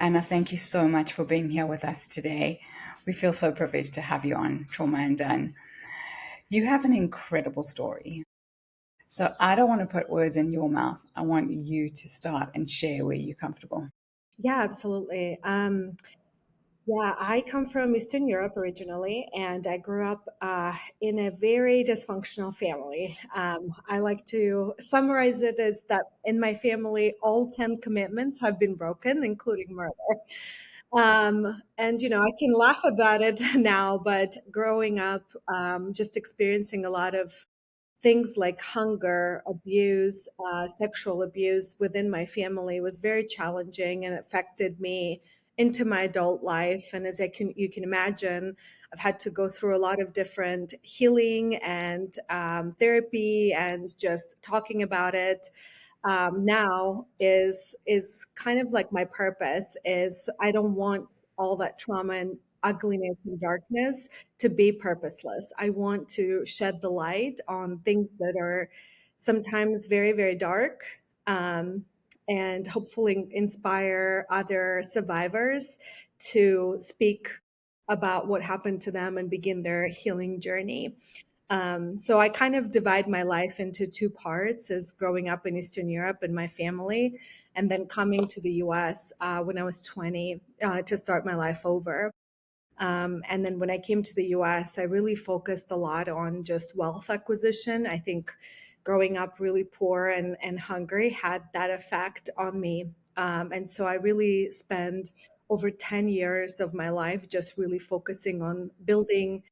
Anna, thank you so much for being here with us today. We feel so privileged to have you on Trauma Undone. You have an incredible story. So I don't want to put words in your mouth. I want you to start and share where you're comfortable. Yeah, absolutely. Yeah, I come from Eastern Europe originally, and I grew up in a very dysfunctional family. I like to summarize it as that in my family, all 10 commitments have been broken, including murder. And, I can laugh about it now, but growing up, just experiencing a lot of things like hunger, abuse, sexual abuse within my family was very challenging and affected me into my adult life. And as you can imagine, I've had to go through a lot of different healing and therapy and just talking about it now is kind of like my purpose is I don't want all that trauma and ugliness and darkness to be purposeless. I want to shed the light on things that are sometimes very, very dark, and hopefully inspire other survivors to speak about what happened to them and begin their healing journey. So I kind of divide my life into two parts as growing up in Eastern Europe and my family, and then coming to the US when I was 20 to start my life over. And then when I came to the US, I really focused a lot on just wealth acquisition. I think growing up really poor and hungry had that effect on me. And so I really spent over 10 years of my life just really focusing on building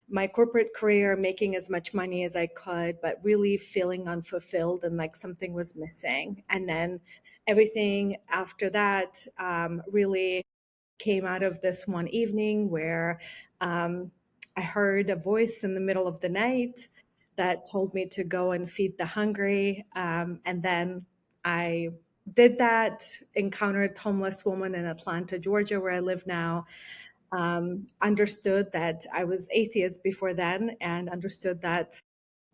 my corporate career, making as much money as I could, but really feeling unfulfilled and like something was missing. And then everything after that really came out of this one evening where um, I heard a voice in the middle of the night that told me to go and feed the hungry. And then I did that, encountered homeless woman in Atlanta, Georgia, where I live now, understood that I was atheist before then and understood that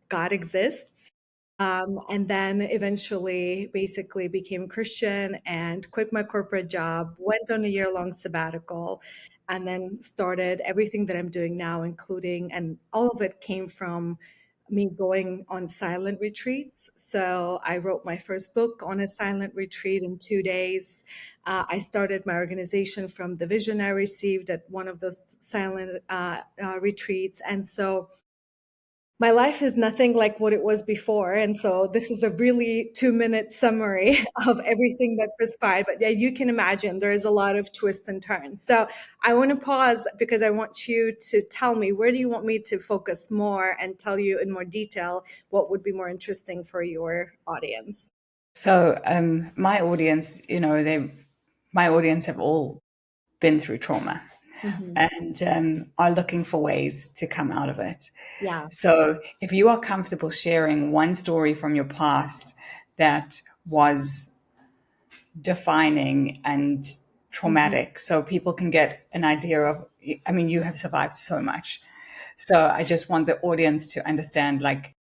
God exists. And then eventually basically became Christian and quit my corporate job, went on a year-long sabbatical, and then started everything that I'm doing now, including, and all of it came from me going on silent retreats. So I wrote my first book on a silent retreat in 2 days. I started my organization from the vision I received at one of those silent retreats. And so my life is nothing like what it was before. And so this is a really 2-minute summary of everything that transpired. But yeah, you can imagine there is a lot of twists and turns. So I want to pause because I want you to tell me, where do you want me to focus more and tell you in more detail what would be more interesting for your audience? So my audience have all been through trauma Hmm. and are looking for ways to come out of it. Yeah. So if you are comfortable sharing one story from your past that was defining and Hmm. traumatic, so people can get an idea of, I mean, you have survived so much. So I just want the audience to understand, like,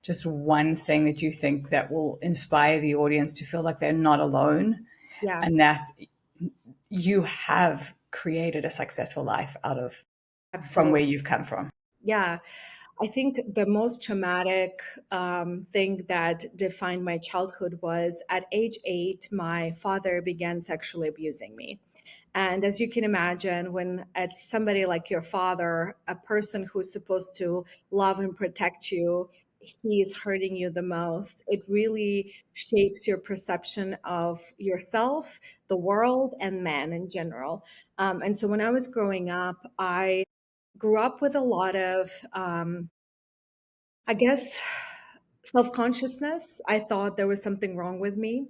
just one thing that you think that will inspire the audience to feel like they're not alone Yeah. and that you have created a successful life out of from Absolutely. where you've come from. Yeah. I think the most traumatic thing that defined my childhood was at age 8, my father began sexually abusing me. And as you can imagine, when it's somebody like your father, a person who's supposed to love and protect you, he's hurting you the most. It really shapes your perception of yourself, the world, and men in general. And so when I was growing up, I grew up with a lot of I guess self consciousness. I thought there was something wrong with me.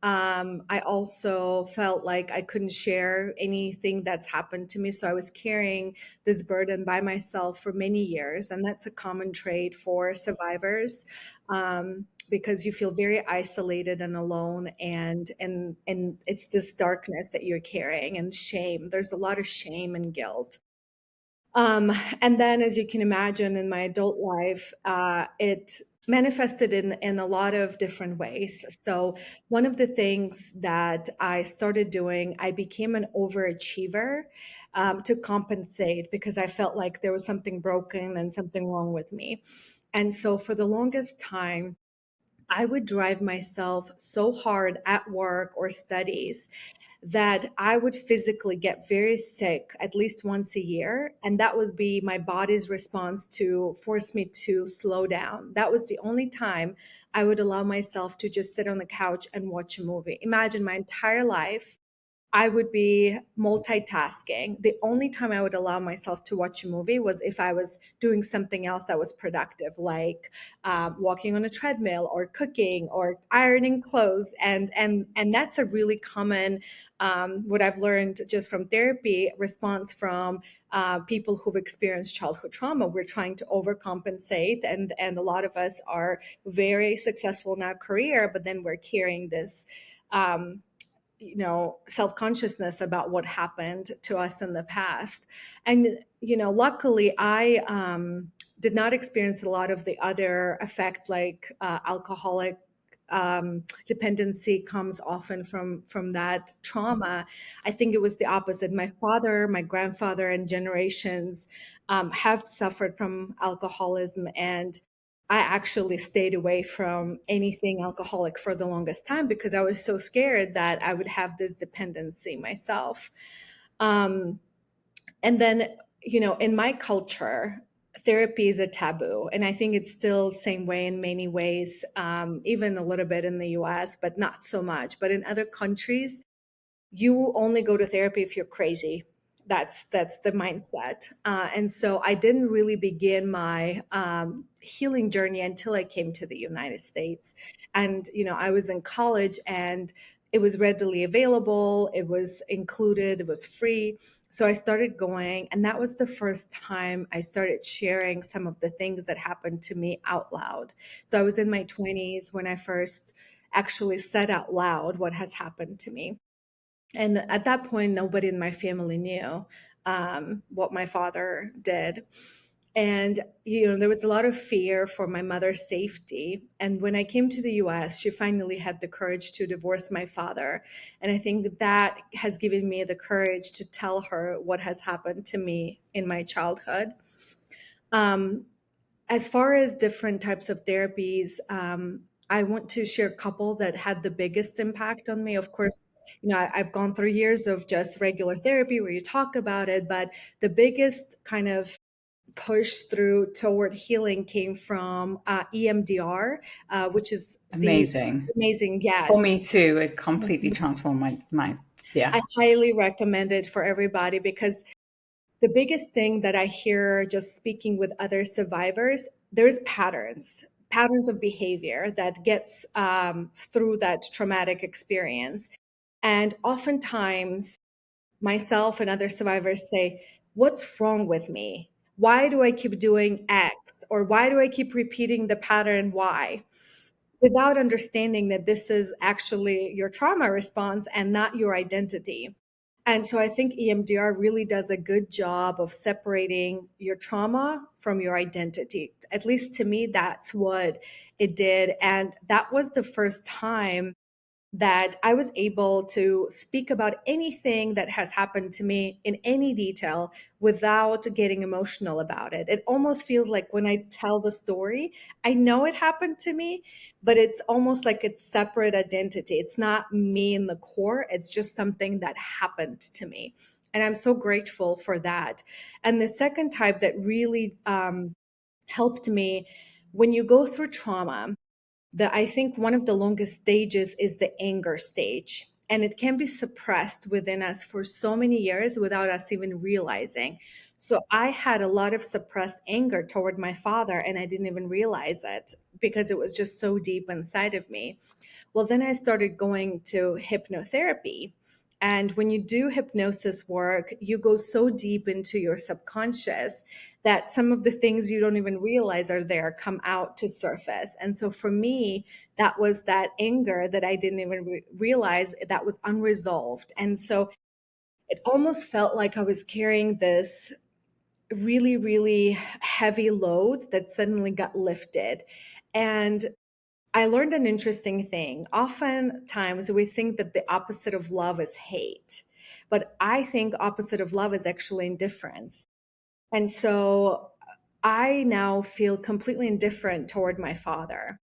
I also felt like I couldn't share anything that's happened to me. So I was carrying this burden by myself for many years. And that's a common trait for survivors. Because you feel very isolated and alone, and it's this darkness that you're carrying, and shame. There's a lot of shame and guilt. Um, and then, as you can imagine, in my adult life, it manifested in a lot of different ways. So one of the things that I started doing, I became an overachiever to compensate because I felt like there was something broken and something wrong with me. And so for the longest time, I would drive myself so hard at work or studies that I would physically get very sick at least once a year. And that would be my body's response to force me to slow down. That was the only time I would allow myself to just sit on the couch and watch a movie. Imagine my entire life I would be multitasking. The only time I would allow myself to watch a movie was if I was doing something else that was productive, like walking on a treadmill or cooking or ironing clothes. And that's a really common, what I've learned just from therapy, response from people who've experienced childhood trauma. We're trying to overcompensate, and a lot of us are very successful in our career, but then we're carrying this. Um, self-consciousness about what happened to us in the past. And luckily I did not experience a lot of the other effects, like alcoholic dependency comes often from that trauma. I think it was the opposite. My father, my grandfather, and generations have suffered from alcoholism, and I actually stayed away from anything alcoholic for the longest time because I was so scared that I would have this dependency myself. Um, and then, in my culture, therapy is a taboo. And I think it's still the same way in many ways, even a little bit in the US, but not so much. But in other countries, you only go to therapy if you're crazy. That's the mindset. And so I didn't really begin my healing journey until I came to the United States. And I was in college, and it was readily available. It was included. It was free. So I started going, and that was the first time I started sharing some of the things that happened to me out loud. So I was in my 20s when I first actually said out loud what has happened to me. And at that point, nobody in my family knew what my father did. And, there was a lot of fear for my mother's safety. And when I came to the US, she finally had the courage to divorce my father. And I think that has given me the courage to tell her what has happened to me in my childhood. Um, as far as different types of therapies, I want to share a couple that had the biggest impact on me. Of course, I've gone through years of just regular therapy where you talk about it, but the biggest kind of push through toward healing came from EMDR, which is the Amazing. amazing, For yes. me too, it completely transformed my yeah. I highly recommend it for everybody because the biggest thing that I hear just speaking with other survivors, there's patterns of behavior that gets through that traumatic experience. And oftentimes, myself and other survivors say, "What's wrong with me? Why do I keep doing X? Or why do I keep repeating the pattern Y?" Without understanding that this is actually your trauma response and not your identity. And so I think EMDR really does a good job of separating your trauma from your identity. At least to me, that's what it did. And that was the first time that I was able to speak about anything that has happened to me in any detail without getting emotional about it. It almost feels like when I tell the story, I know it happened to me, but it's almost like it's separate identity. It's not me in the core, it's just something that happened to me. And I'm so grateful for that. And the second type that really helped me, when you go through trauma, I think one of the longest stages is the anger stage. And it can be suppressed within us for so many years without us even realizing. So I had a lot of suppressed anger toward my father, and I didn't even realize it because it was just so deep inside of me. Well, then I started going to hypnotherapy. And when you do hypnosis work, you go so deep into your subconscious that some of the things you don't even realize are there come out to surface. And so for me, that was that anger that I didn't even realize that was unresolved. And so it almost felt like I was carrying this really, really heavy load that suddenly got lifted. And I learned an interesting thing. Oftentimes we think that the opposite of love is hate, but I think opposite of love is actually indifference. And so I now feel completely indifferent toward my father.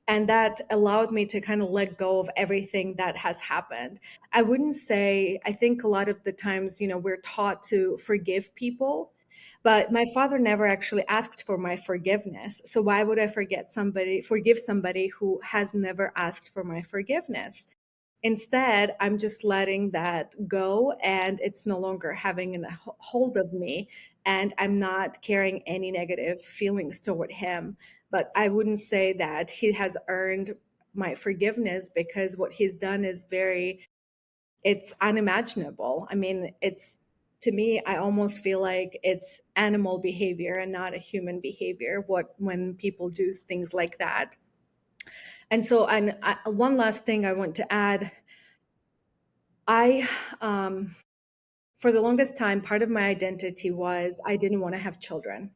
And that allowed me to kind of let go of everything that has happened. I wouldn't say, I think a lot of the times, we're taught to forgive people, but my father never actually asked for my forgiveness. So why would I forgive somebody who has never asked for my forgiveness? Instead, I'm just letting that go, and it's no longer having a hold of me. And I'm not carrying any negative feelings toward him. But I wouldn't say that he has earned my forgiveness, because what he's done is it's unimaginable. I mean, to me, I almost feel like it's animal behavior and not a human behavior, when people do things like that. And so, one last thing I want to add. I, for the longest time, part of my identity was I didn't want to have children.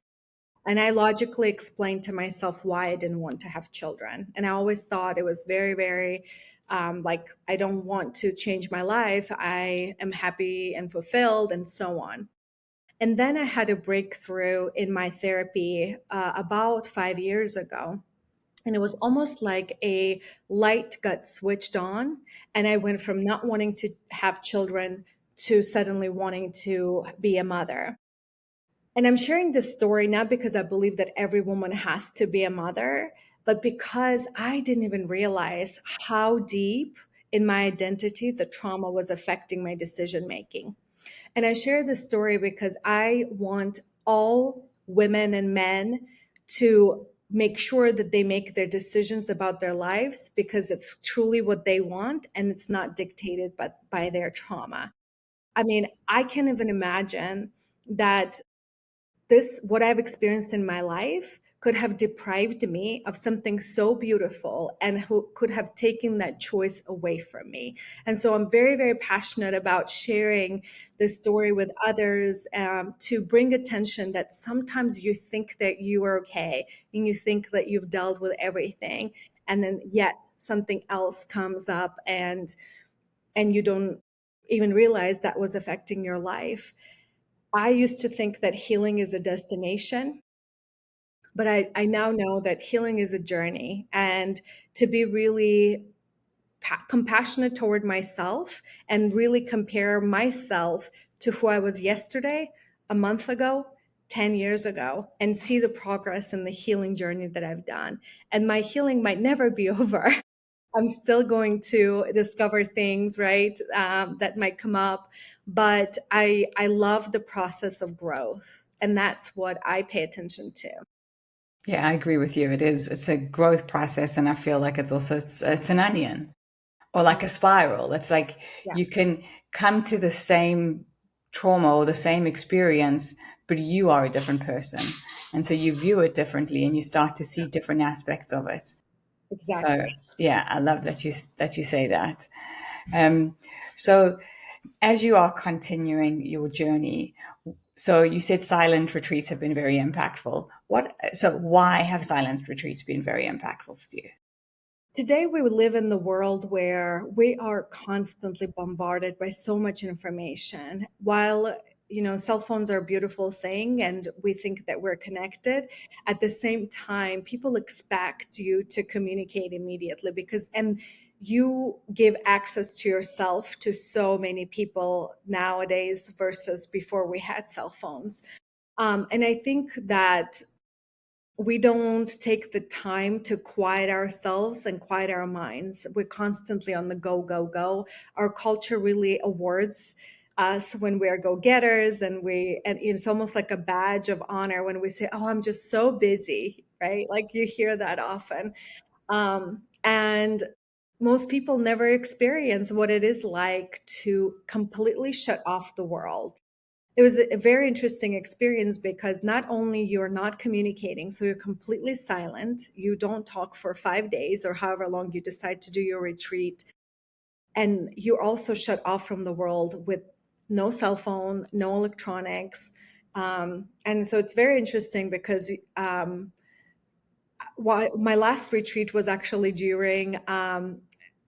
And I logically explained to myself why I didn't want to have children. And I always thought it was very, very, like, I don't want to change my life. I am happy and fulfilled, and so on. And then I had a breakthrough in my therapy about 5 years ago. And it was almost like a light got switched on. And I went from not wanting to have children to suddenly wanting to be a mother. And I'm sharing this story not because I believe that every woman has to be a mother, but because I didn't even realize how deep in my identity the trauma was affecting my decision making. And I share this story because I want all women and men to make sure that they make their decisions about their lives because it's truly what they want, and it's not dictated by their trauma. I mean, I can't even imagine that what I've experienced in my life could have deprived me of something so beautiful, and who could have taken that choice away from me. And so I'm very, very passionate about sharing this story with others, to bring attention that sometimes you think that you are okay and you think that you've dealt with everything, and then yet something else comes up, and you don't even realize that was affecting your life. I used to think that healing is a destination, but I now know that healing is a journey, and to be really compassionate toward myself and really compare myself to who I was yesterday, a month ago, 10 years ago, and see the progress and the healing journey that I've done. And my healing might never be over. I'm still going to discover things, right, that might come up. But I love the process of growth. And that's what I pay attention to. Yeah, I agree with you. It's a growth process. And I feel like it's an onion or like a spiral. It's like Yeah, you can come to the same trauma or the same experience, but you are a different person. And so you view it differently and you start to see different aspects of it. So exactly. yeah, I love that you say that. Um, so as you are continuing your journey, so you said silent retreats have been very impactful. So why have silent retreats been very impactful for you? Today, we live in the world where we are constantly bombarded by so much information. While cell phones are a beautiful thing and we think that we're connected, at the same time, people expect you to communicate immediately, and you give access to yourself to so many people nowadays versus before we had cell phones. And I think that we don't take the time to quiet ourselves and quiet our minds. We're constantly on the go, go, go. Our culture really awards us when we are go-getters, and it's almost like a badge of honor when we say, "Oh, I'm just so busy," right? Like you hear that often. And most people never experience what it is like to completely shut off the world. It was a very interesting experience because not only you're not communicating, so you're completely silent, you don't talk for 5 days or however long you decide to do your retreat, and you're also shut off from the world with no cell phone, no electronics. And so it's very interesting because my last retreat was actually during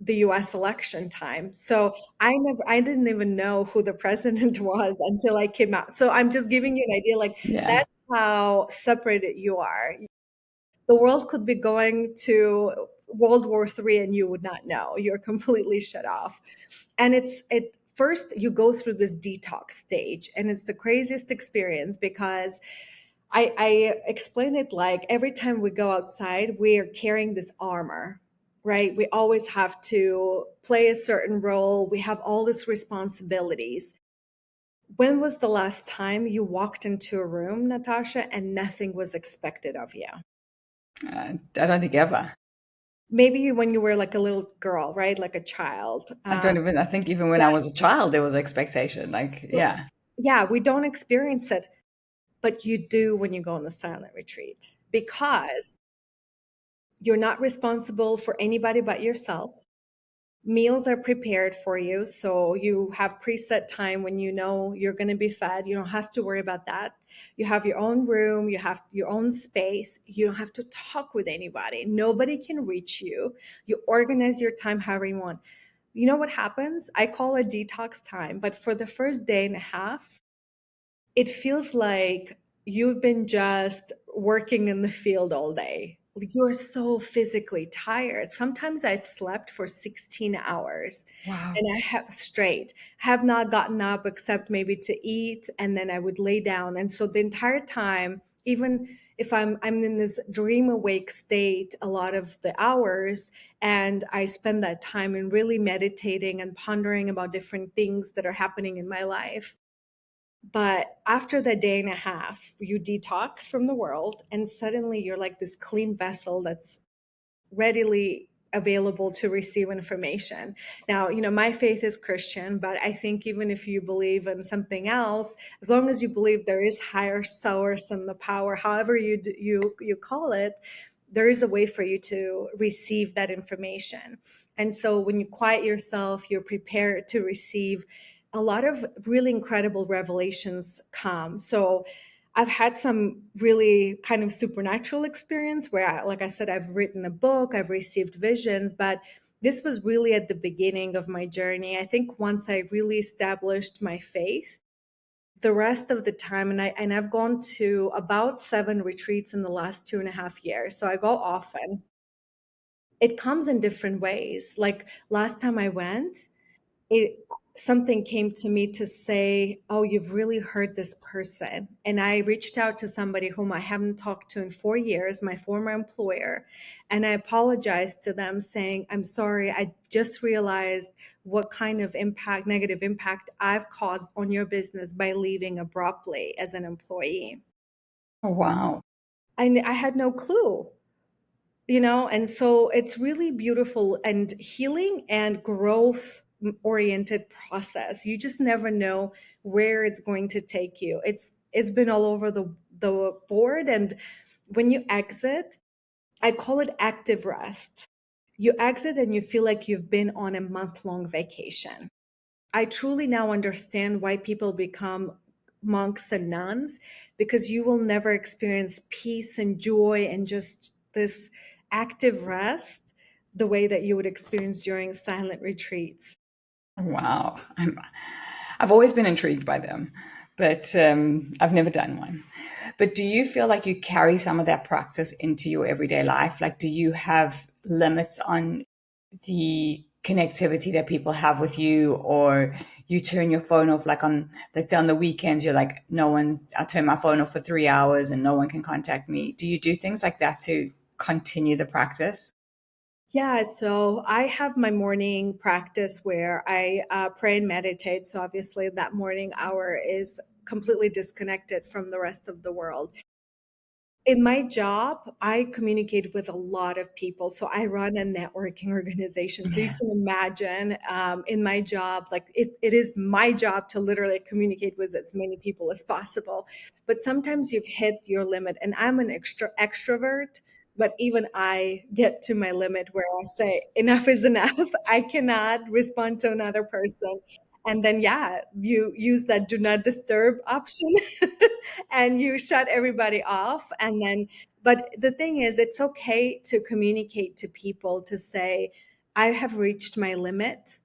the US election time. So I didn't even know who the president was until I came out. So I'm just giving you an idea, like Yeah. that's how separated you are. The world could be going to World War III and you would not know. You're completely shut off. And it first you go through this detox stage, and it's the craziest experience because I explain it like every time we go outside, we are carrying this armor, right? We always have to play a certain role. We have all these responsibilities. When was the last time you walked into a room, Natasha, and nothing was expected of you? I don't think ever. Maybe when you were like a little girl, right? Like a child. I think even when Yeah. I was a child, there was expectation. Like, So, yeah. yeah, we don't experience it, but you do when you go on the silent retreat because you're not responsible for anybody but yourself. Meals are prepared for you. So you have preset time when you know you're going to be fed. You don't have to worry about that. You have your own room. You have your own space. You don't have to talk with anybody. Nobody can reach you. You organize your time however you want. You know what happens? I call it detox time, but for the first day and a half, it feels like you've been just working in the field all day. You're so physically tired. Sometimes I've slept for 16 hours Wow. and I have straight, have not gotten up except maybe to eat, and then I would lay down. And so the entire time, even if I'm in this dream awake state a lot of the hours, and I spend that time in really meditating and pondering about different things that are happening in my life. But after that day and a half, you detox from the world, and suddenly you're like this clean vessel that's readily available to receive information. Now, my faith is Christian, but I think even if you believe in something else, as long as you believe there is higher source and the power, however you call it, there is a way for you to receive that information. And so when you quiet yourself, you're prepared to receive a lot of really incredible revelations come. So I've had some really kind of supernatural experience where, like I said, I've written a book, I've received visions, but this was really at the beginning of my journey. I think once I really established my faith, the rest of the time, and I've gone to about 7 retreats in the last 2.5 years. So I go often. It comes in different ways. Like last time I went, it something came to me to say, oh, you've really hurt this person. And I reached out to somebody whom I haven't talked to in 4 years, my former employer, and I apologized to them saying, I'm sorry, I just realized what kind of impact, negative impact I've caused on your business by leaving abruptly as an employee. Oh, wow. And I had no clue. And so it's really beautiful and healing and growth oriented process. You just never know where it's going to take you. It's been all over the board. And when you exit, I call it active rest. You exit and you feel like you've been on a month-long vacation. I truly now understand why people become monks and nuns, because you will never experience peace and joy and just this active rest the way that you would experience during silent retreats. Wow. I've always been intrigued by them, but I've never done one. But do you feel like you carry some of that practice into your everyday life? Like, do you have limits on the connectivity that people have with you, or you turn your phone off? Like on, let's say on the weekends, you're like, no one, I turn my phone off for 3 hours and no one can contact me. Do you do things like that to continue the practice? Yeah, so I have my morning practice where I pray and meditate. So obviously, that morning hour is completely disconnected from the rest of the world. In my job, I communicate with a lot of people. So I run a networking organization. So you Yeah. can imagine in my job, like it is my job to literally communicate with as many people as possible. But sometimes you've hit your limit, and I'm an extrovert. But even I get to my limit where I say, enough is enough. I cannot respond to another person. And then, yeah, you use that do not disturb option and you shut everybody off. And then But the thing is, it's okay to communicate to people to say, I have reached my limit.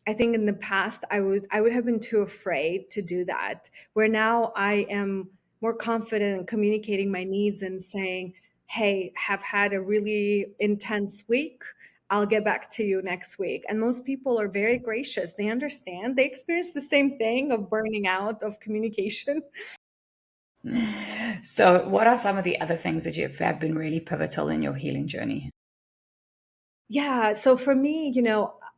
I think in the past I would have been too afraid to do that. Where now I am more confident in communicating my needs and saying, hey, have had a really intense week. I'll get back to you next week. And most people are very gracious. They understand. They experience the same thing of burning out of communication. So, what are some of the other things that have been really pivotal in your healing journey? Yeah. So for me,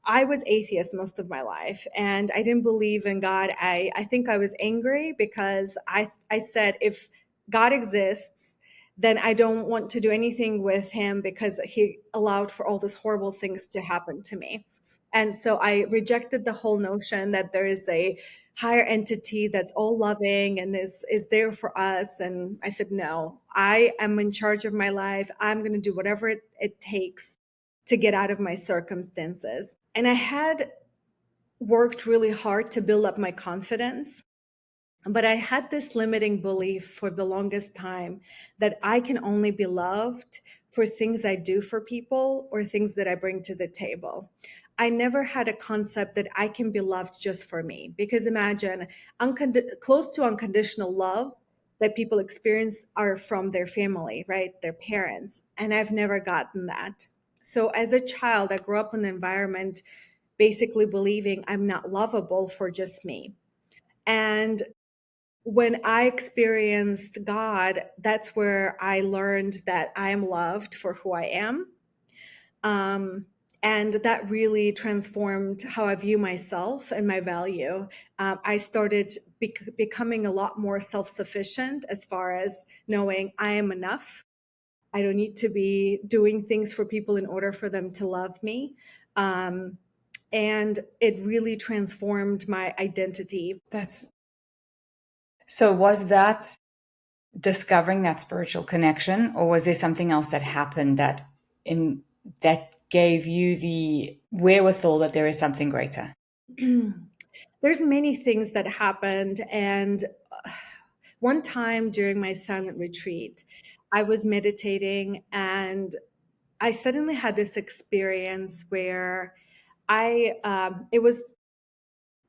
I was atheist most of my life and I didn't believe in God. I think I was angry because I said, if God exists, then I don't want to do anything with him because he allowed for all these horrible things to happen to me. And so I rejected the whole notion that there is a higher entity that's all loving and is there for us. And I said, no, I am in charge of my life. I'm going to do whatever it takes to get out of my circumstances. And I had worked really hard to build up my confidence. But I had this limiting belief for the longest time that I can only be loved for things I do for people or things that I bring to the table. I never had a concept that I can be loved just for me. Because imagine close to unconditional love that people experience are from their family, right? Their parents. And I've never gotten that. So as a child, I grew up in an environment basically believing I'm not lovable for just me. And when I experienced God, that's where I learned that I am loved for who I am. Um, and that really transformed how I view myself and my value. I started becoming a lot more self sufficient as far as knowing I am enough. I don't need to be doing things for people in order for them to love me. Um, and it really transformed my identity. That's so, was that discovering that spiritual connection, or was there something else that happened in that gave you the wherewithal that there is something greater? There's many things that happened. And one time during my silent retreat, I was meditating and I suddenly had this experience where it was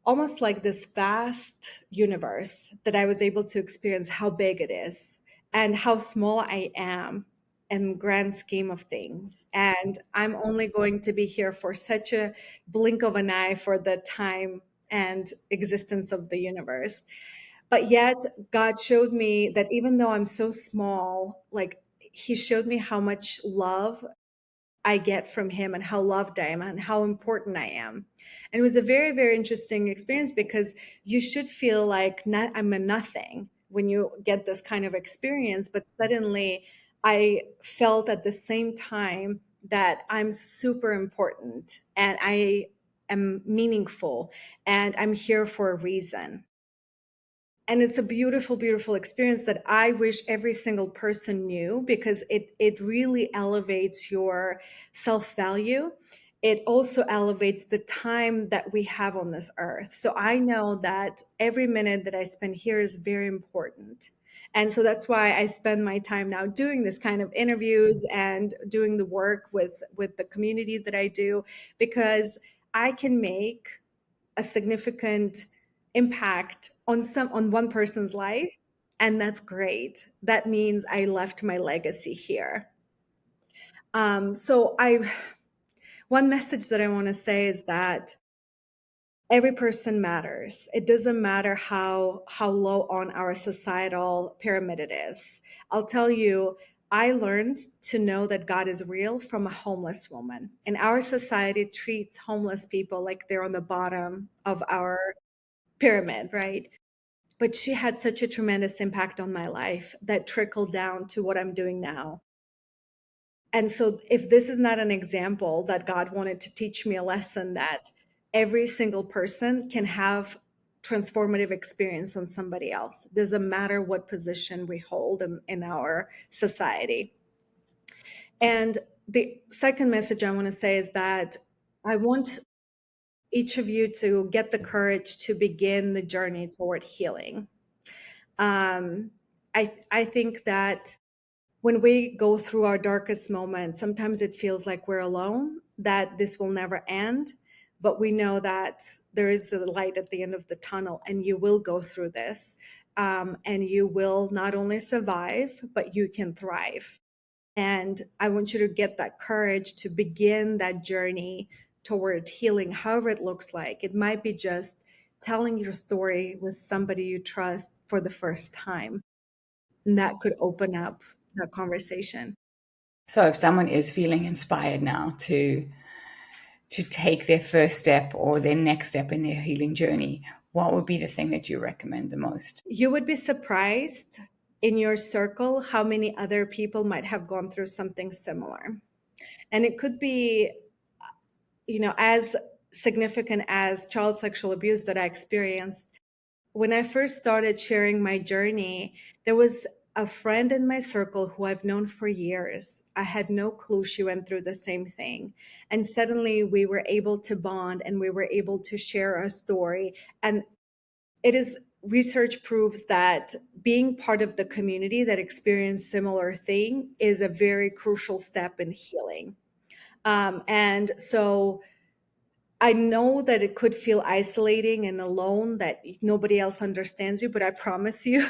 almost like this vast universe that I was able to experience how big it is and how small I am in grand scheme of things. And I'm only going to be here for such a blink of an eye for the time and existence of the universe. But yet God showed me that even though I'm so small, like he showed me how much love I get from him and how loved I am and how important I am. And it was a very, very interesting experience because you should feel like I'm a nothing when you get this kind of experience. But suddenly I felt at the same time that I'm super important and I am meaningful and I'm here for a reason. And it's a beautiful, beautiful experience that I wish every single person knew because it really elevates your self-value. It also elevates the time that we have on this earth. So I know that every minute that I spend here is very important. And so that's why I spend my time now doing this kind of interviews and doing the work with the community that I do, because I can make a significant impact on one person's life, and that's great. That means I left my legacy here. So I one message that I want to say is that every person matters. It doesn't matter how low on our societal pyramid it is. I'll tell you, I learned to know that God is real from a homeless woman. And our society treats homeless people like they're on the bottom of our pyramid, right? But she had such a tremendous impact on my life that trickled down to what I'm doing now. And so, if this is not an example that God wanted to teach me a lesson that every single person can have transformative experience on somebody else, doesn't matter what position we hold in our society. And the second message I want to say is that I want each of you to get the courage to begin the journey toward healing. Um, I think that when we go through our darkest moments, sometimes it feels like we're alone, that this will never end. But we know that there is a light at the end of the tunnel, and you will go through this. And you will not only survive, but you can thrive. And I want you to get that courage to begin that journey toward healing, however it looks like. It might be just telling your story with somebody you trust for the first time. And that could open up that conversation. So if someone is feeling inspired now to take their first step or their next step in their healing journey, what would be the thing that you recommend the most? You would be surprised in your circle how many other people might have gone through something similar. And it could be, as significant as child sexual abuse that I experienced. When I first started sharing my journey, there was a friend in my circle who I've known for years. I had no clue she went through the same thing. And suddenly we were able to bond and we were able to share our story. And it is research proves that being part of the community that experienced similar thing is a very crucial step in healing. And so I know that it could feel isolating and alone, that nobody else understands you, but I promise you,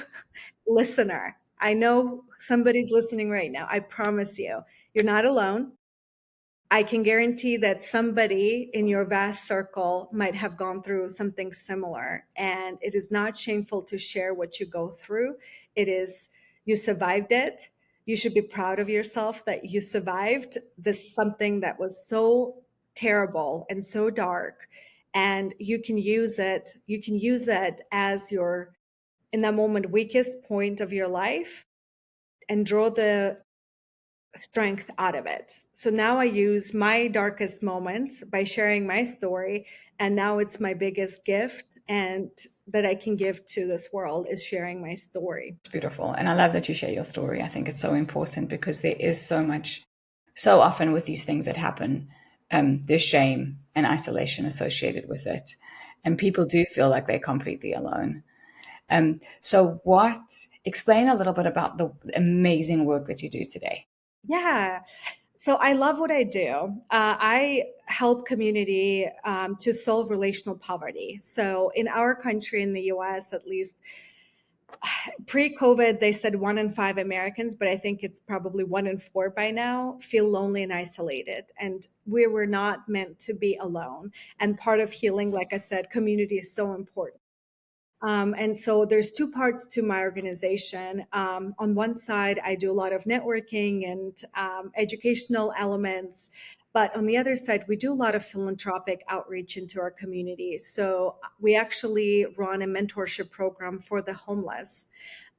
listener, I know somebody's listening right now. I promise you, you're not alone. I can guarantee that somebody in your vast circle might have gone through something similar. And it is not shameful to share what you go through. It is, you survived it. You should be proud of yourself that you survived this something that was so terrible and so dark. And you can use it as your, in that moment, weakest point of your life, and draw the strength out of it. So now I use my darkest moments by sharing my story, and now it's my biggest gift and that I can give to this world is sharing my story. It's beautiful. And I love that you share your story. I think it's so important because there is so often with these things that happen, there's shame and isolation associated with it. And people do feel like they're completely alone. So explain a little bit about the amazing work that you do today. Yeah. So I love what I do. I help community to solve relational poverty. So in our country, in the US at least, pre-COVID, they said 1 in 5 Americans, but I think it's probably 1 in 4 by now, feel lonely and isolated. And we were not meant to be alone. And part of healing, like I said, community is so important. And so there's two parts to my organization. On one side, I do a lot of networking and educational elements. But on the other side, we do a lot of philanthropic outreach into our communities. So we actually run a mentorship program for the homeless.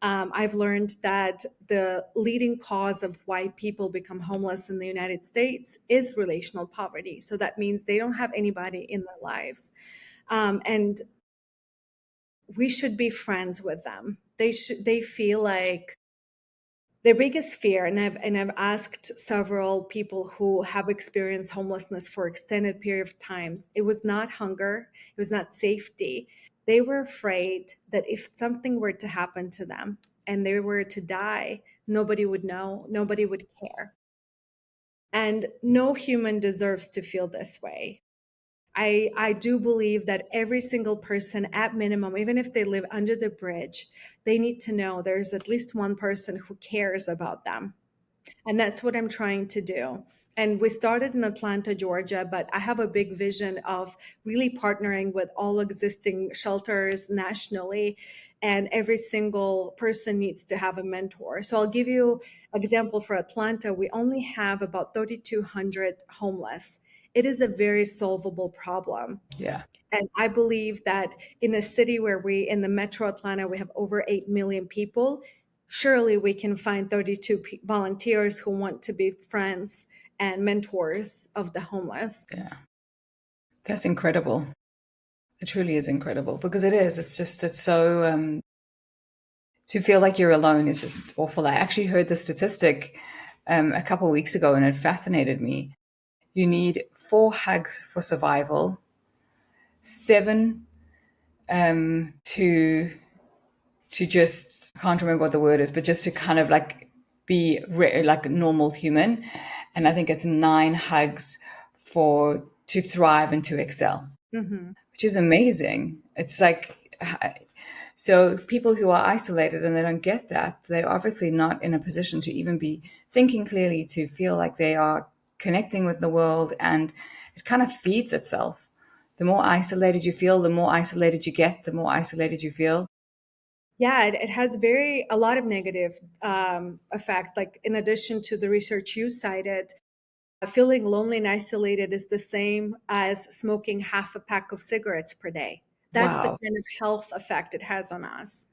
I've learned that the leading cause of why people become homeless in the United States is relational poverty. So that means they don't have anybody in their lives. And we should be friends with them. They feel like their biggest fear, and I've asked several people who have experienced homelessness for extended period of times. It was not hunger, it was not safety. They were afraid that if something were to happen to them and they were to die, nobody would know, nobody would care. And no human deserves to feel this way. I do believe that every single person, at minimum, even if they live under the bridge, they need to know there's at least one person who cares about them. And that's what I'm trying to do. And we started in Atlanta, Georgia, but I have a big vision of really partnering with all existing shelters nationally. And every single person needs to have a mentor. So I'll give you an example for Atlanta. We only have about 3,200 homeless. It is a very solvable problem. Yeah. And I believe that in a city where in the metro Atlanta, we have over 8 million people, surely we can find 32 volunteers who want to be friends and mentors of the homeless. Yeah. That's incredible. It truly is incredible because it is. It's so, to feel like you're alone is just awful. I actually heard the statistic a couple of weeks ago and it fascinated me. You need 4 hugs for survival, 7 to just, I can't remember what the word is, but just to kind of like be like a normal human. And I think it's 9 hugs to thrive and to excel, Hmm. which is amazing. It's like, so people who are isolated and they don't get that, they're obviously not in a position to even be thinking clearly, to feel like they are connecting with the world, and it kind of feeds itself. The more isolated you feel, the more isolated you get, the more isolated you feel. Yeah, it has a lot of negative effect. Like in addition to the research you cited, feeling lonely and isolated is the same as smoking half a pack of cigarettes per day. That's the Wow. kind of health effect it has on us.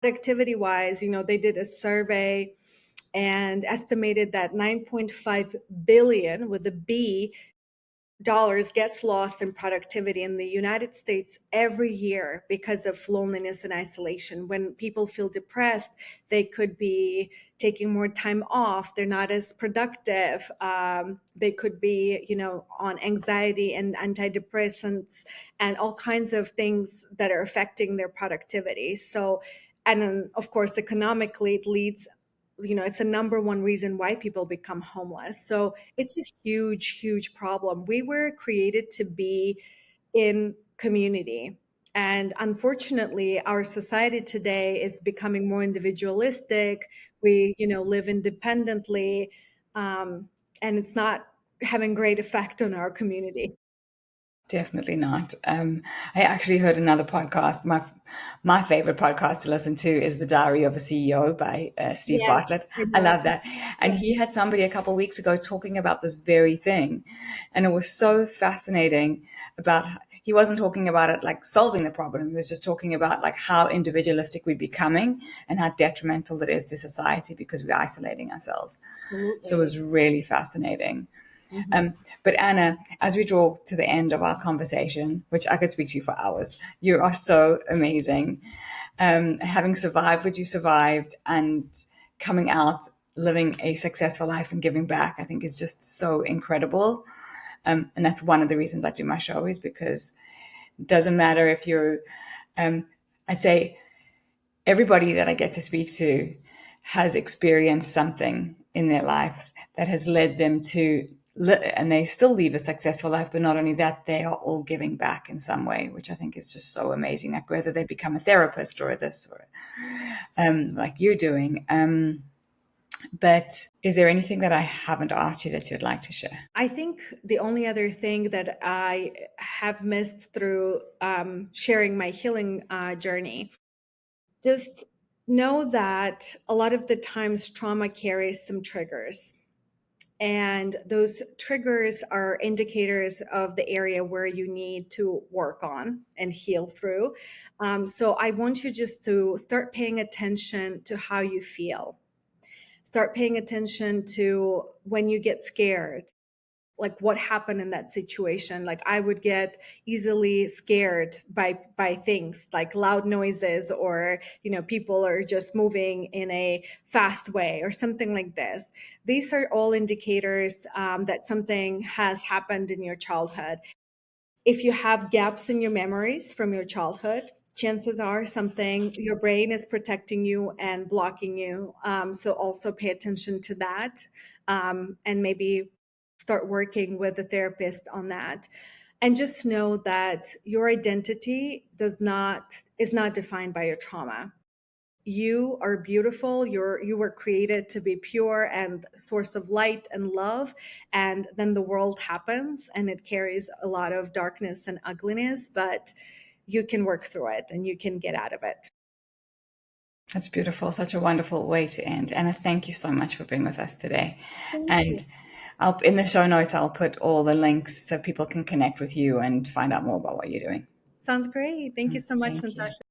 Productivity wise, they did a survey and estimated that 9.5 billion with a B dollars gets lost in productivity in the United States every year because of loneliness and isolation. When people feel depressed, they could be taking more time off. They're not as productive. They could be, on anxiety and antidepressants and all kinds of things that are affecting their productivity. So, and then of course, economically, it leads, it's a number one reason why people become homeless. So it's a huge, huge problem. We were created to be in community. And unfortunately, our society today is becoming more individualistic. We, live independently, and it's not having great effect on our community. Definitely not. I actually heard another podcast. My favorite podcast to listen to is The Diary of a CEO by Steve Yes, Bartlett. I I know. love that. And he had somebody a couple of weeks ago talking about this very thing. And it was so fascinating about, he wasn't talking about it like solving the problem. He was just talking about like how individualistic we're becoming and how detrimental it is to society because we're isolating ourselves. So it Absolutely. was really fascinating. Mhm. Um, but Anna, as we draw to the end of our conversation, which I could speak to you for hours, you are so amazing. Having survived what you survived and coming out, living a successful life and giving back, I think is just so incredible. And that's one of the reasons I do my show, is because it doesn't matter if you're, I'd say everybody that I get to speak to has experienced something in their life that has led them to, and they still lead a successful life. But not only that, they are all giving back in some way, which I think is just so amazing. Like whether they become a therapist or this, or like you're doing. But is there anything that I haven't asked you that you'd like to share? I think the only other thing that I have missed through sharing my healing journey, just know that a lot of the times trauma carries some triggers. And those triggers are indicators of the area where you need to work on and heal through. So I want you just to start paying attention to how you feel. Start paying attention to when you get scared, like what happened in that situation. Like I would get easily scared by things like loud noises, or people are just moving in a fast way or something like this. These are all indicators that something has happened in your childhood. If you have gaps in your memories from your childhood, chances are something, your brain is protecting you and blocking you. So also pay attention to that, and maybe start working with a therapist on that. And just know that your identity is not defined by your trauma. You are beautiful. You were created to be pure and source of light and love. And then the world happens and it carries a lot of darkness and ugliness, but you can work through it and you can get out of it. That's beautiful. Such a wonderful way to end. Anna, thank you so much for being with us today. Thank you. And in the show notes, I'll put all the links so people can connect with you and find out more about what you're doing. Sounds great. Thank you so much, Thank you. Natasha.